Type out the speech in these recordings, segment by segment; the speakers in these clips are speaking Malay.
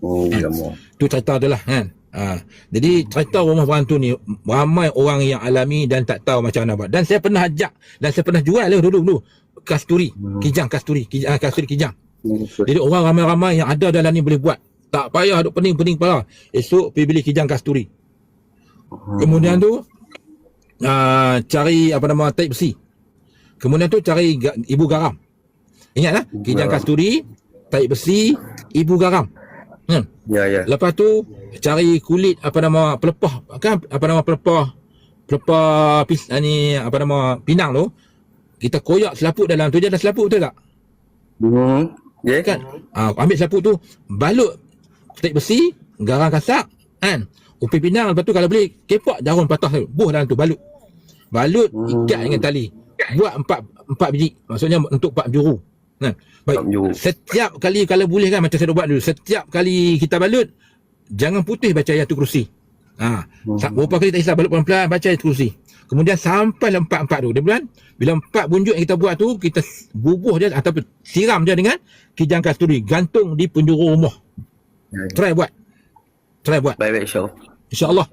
Oh, Kan? lama. Tu cerita tu lah kan. Jadi cerita rumah berantu ni ramai orang yang alami dan tak tahu macam mana buat. Dan saya pernah ajak dan saya pernah jual dulu kasturi, kijang kasturi, kasturi kijang. Jadi orang ramai-ramai yang ada dalam ni boleh buat. Tak payah duk pening-pening kepala. Esok pergi beli kijang kasturi. Kemudian tu cari tape besi. Kemudian tu cari ibu garam. Ingatlah, kijang kasturi, tape besi, ibu garam. Ya. Lepas tu cari kulit pelepah kan, pelepah pinang tu. Kita koyak selaput dalam tu, je ada selaput betul tak? Yeah. Kan? Ambil selaput tu, balut tape besi, garam kasak kan. Upi pinang, lepas tu kalau boleh kepak daun patah tu, buh dalam tu, balut ikat dengan tali. Buat 4 biji. Maksudnya untuk 4 juru. Kan? Baik. Setiap kali kalau boleh kan, macam saya buat dulu, setiap kali kita balut, jangan putus baca ayatul kursi. Berapa kali tak kisah, balut pelan-pelan baca ayatul kursi. Kemudian sampai 4 tu. Bila 4 bunjuk yang kita buat tu, kita bubuh dia ataupun siram dia dengan kijang kasturi, gantung di penjuru rumah. Try buat. Baik, InsyaAllah.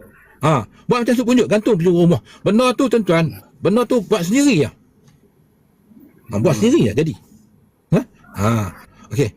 Buat macam tu punjuk, gantung penjuru rumah. Benda tu tuan-tuan, benda tu buat sendiri je. Buat sendiri je jadi. Okey.